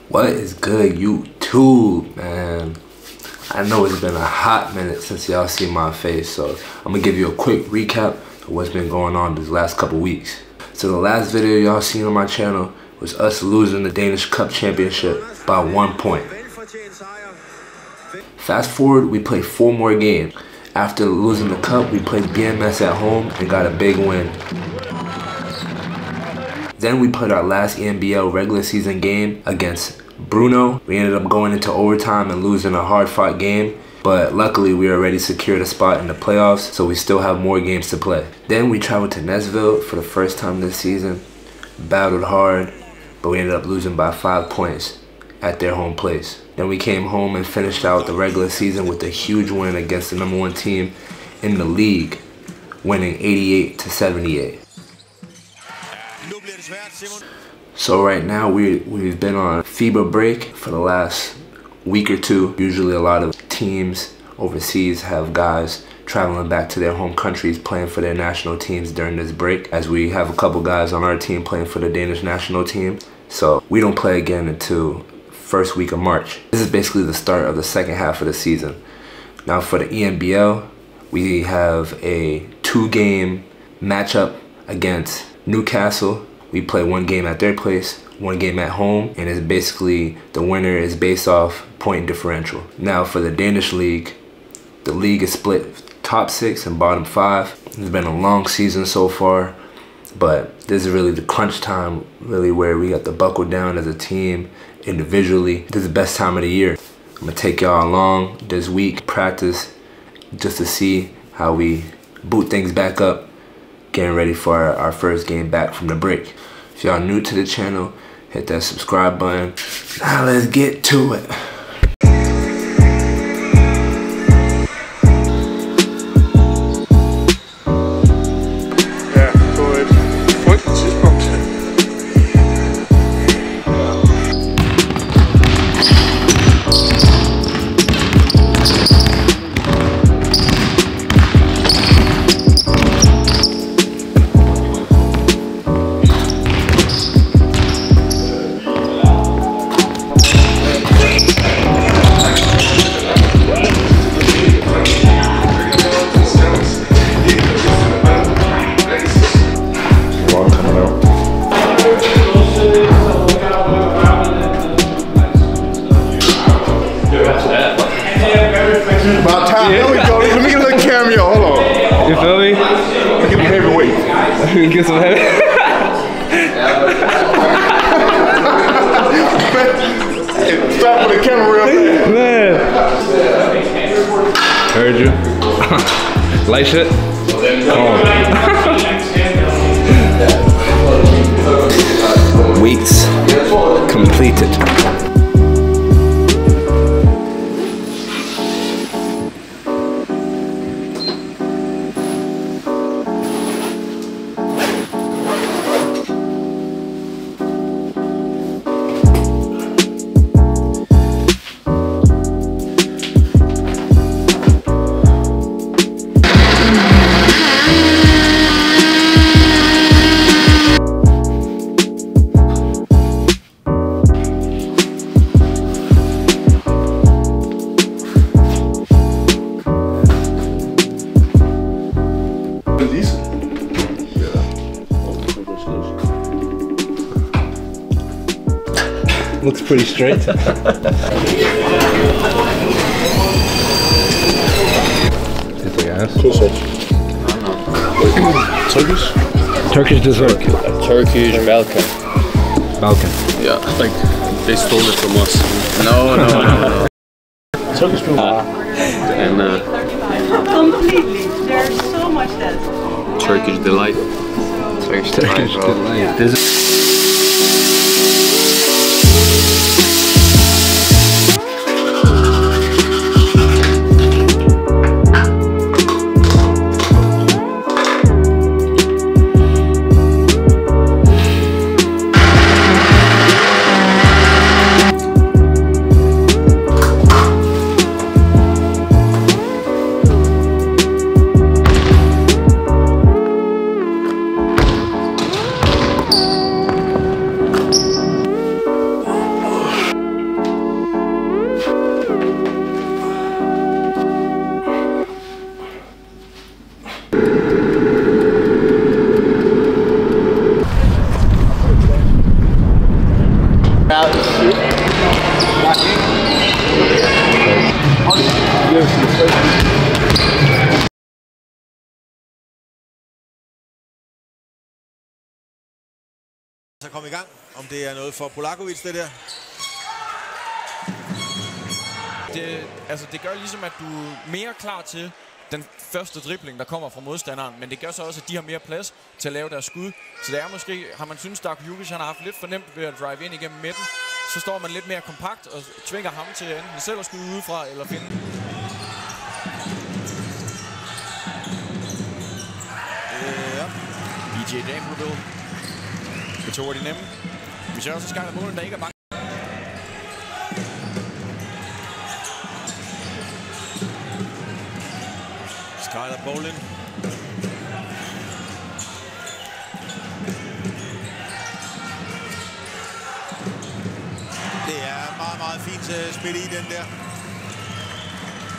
What is good, YouTube, man? I know it's been a hot minute since y'all seen my face, so I'm gonna give you a quick recap of what's been going on these last couple weeks. So the last video y'all seen on my channel was us losing the Danish Cup Championship by 1 point. Fast forward, we played 4 more games. After losing the cup, we played BMS at home and got a big win. Then we played our last EMBL regular season game against Bruno. We ended up going into overtime and losing a hard-fought game, but luckily we already secured a spot in the playoffs, so we still have more games to play. Then we traveled to Nesville for the first time this season, battled hard, but we ended up losing by 5 points at their home place. Then we came home and finished out the regular season with a huge win against the #1 team in the league, winning 88-78. So right now we've been on FIBA break for the last week or two. Usually a lot of teams overseas have guys traveling back to their home countries playing for their national teams during this break, as we have a couple guys on our team playing for the Danish national team. So we don't play again until first week of March. This is basically the start of the second half of the season. Now for the EMBL, we have a 2-game matchup against Newcastle. We play 1 game at their place, 1 game at home, and it's basically the winner is based off point differential. Now for the Danish league, the league is split top 6 and bottom 5. It's been a long season so far, but this is really the crunch time, really where we got to buckle down as a team, individually. This is the best time of the year. I'm gonna take y'all along this week, practice, just to see how we boot things back up, getting ready for our first game back from the break. If y'all new to the channel, hit that subscribe button. Now let's get to it. About time. There we go. Let me get a little cameo. Hold on. You feel me? Let's get the heavyweight. Get some heavy. Stop with the camera real fast. Man. Heard you. Light shit? Weeks completed. Looks pretty straight. Turkish? Turkish dessert. Turkish Balkan. Balkan. Yeah, like they stole it from us. No. Turkish people. And Completely. There's so much that. Turkish delight. Turkish delight. Så kom i gang, om det er noget for Polakovic, det der. Det gør ligesom, at du er mere klar til den første dribling, der kommer fra modstanderen, men det gør så også, at de har mere plads til at lave deres skud. Så det er måske, har man synes, Darko Jukic han har haft lidt for nemt ved at drive ind igennem midten, så står man lidt mere kompakt og tvinger ham til enten selv at skyde udefra eller finde. DJ Dambreville. Det tog de nemme. Vi ser også Skyler Bolin, der ikke er bange. Skyler Bolin. Det er meget, meget fint spil i den der.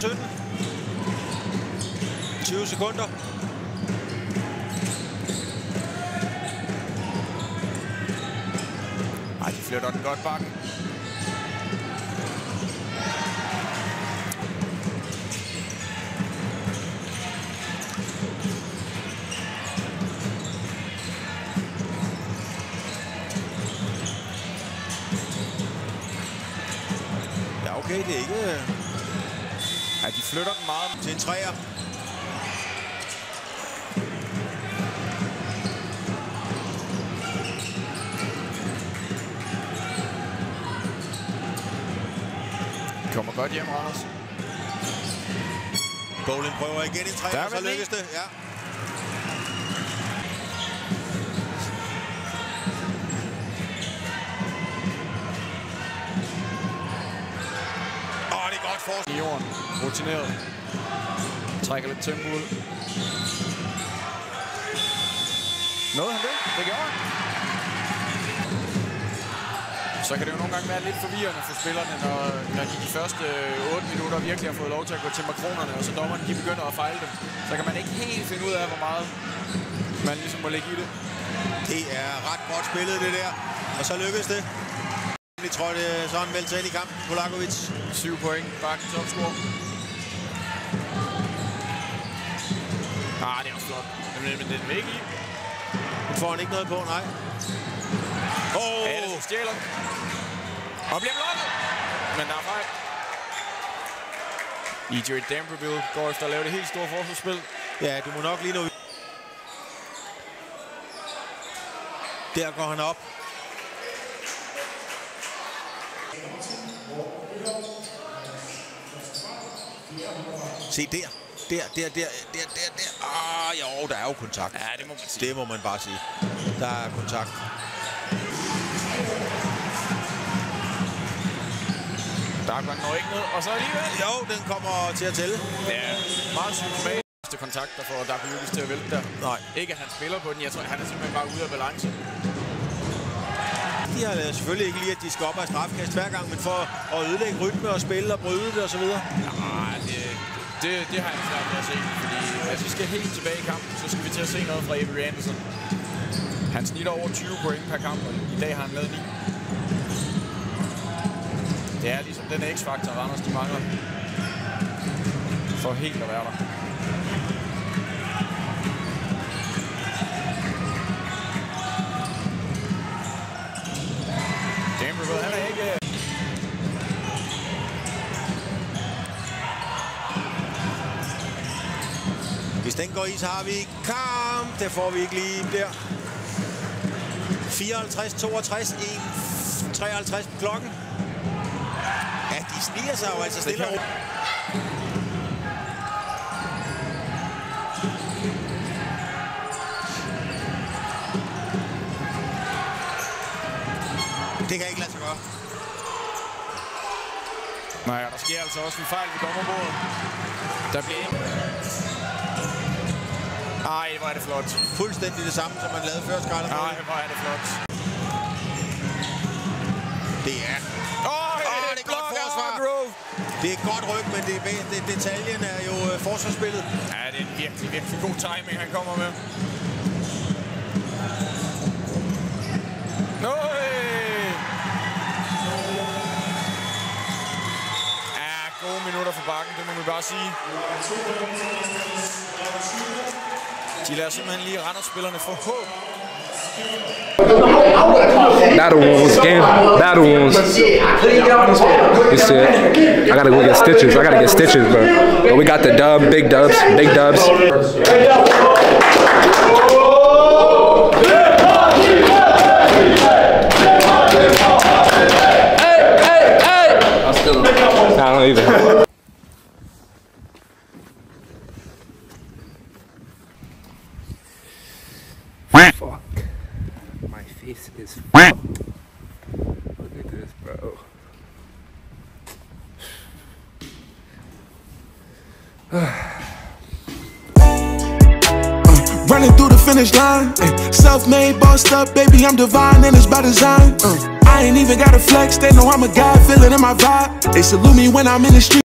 17. 20 sekunder. Ej, de flytter den godt bakken. Ja, okay, det er ikke... Ja, de flytter den meget. Til en træer. Kommer godt hjem, Randers. Bolin prøver igen en træer, så lykkes det. Ja. Det er godt forsvar. I jorden. Rutineret. Trækker lidt tempo ud. Nåede han det? Det gjorde han. Så kan det jo nogle gange være lidt forvirrende for spillerne, når de første 8 minutter virkelig har fået lov til at gå til makronerne, og så dommerne de begynder at fejle dem. Så kan man ikke helt finde ud af, hvor meget man ligesom må lægge i det. Det er ret godt spillet, det der. Og så lykkedes det. Jeg tror, det er sådan vel til i kampen. Polakovic. 7 point. Bakken topscore. Det er også flot. Men det er ikke i. Nu får han ikke noget på, nej. Addison stjæler. Og bliver blokket. Men der er fejl. EJ Dambreville går efter at lave det helt store forsvarsspil. Ja, du må nok lige nå. Der går han op. Se der. Der. Jo, der er jo kontakt. Ja, det må man sige. Det må man bare sige. Der er kontakt. Darkman når ikke ned, og så alligevel. Jo, den kommer til at tælle. Ja, meget symptomatisk. Kontakt, der får Darko Jukic til at vælte der. Nej. Ikke at han spiller på den, jeg tror, han er simpelthen bare ude af balance. De har selvfølgelig ikke lige, at de skal op af strafkast hver gang, men for at ødelægge rytme og spille og bryde det og så videre. Nej, det har jeg svært ved at se, fordi hvis vi skal helt tilbage i kampen, så skal vi til at se noget fra Avery Anderson. Han snitter over 20 point per kamp, og i dag har han lavet 9. Det er ligesom den X-faktor, Randers de mangler. For helt at være der. Dambreville, han er ikke... Hvis den går i, så har vi kamp. Det får vi ikke lige der. 54-62, 1:53 på klokken. Ja, de sniger sig jo altså stille over. Det kan ikke lade sig gøre. Nej, der sker altså også en fejl ved dommerbordet. Der bliver... Ej, hvor er det flot. Fuldstændig det samme, som man lavede før, Skyler. Nej, hvor er det flot. Det er... det er godt forsvar. Det er godt ryg, men detaljen er jo forsvarsspillet. Ja, det er en virkelig, virkelig god timing, han kommer med. bakken, det må vi bare sige. De lader simpelthen lige Randers-spillerne få håb. Battle wounds, game. Battle wounds. You see it? I gotta go get stitches. I gotta get stitches, bro. But we got the dub, big dubs, big dubs. I don't either. Fuck. My face is fucked. Look at this, bro. Running through the finish line, self-made, bossed up, baby, I'm divine and it's by design. I ain't even got a flex, they know I'm a guy, feel it in my vibe. They salute me when I'm in the street.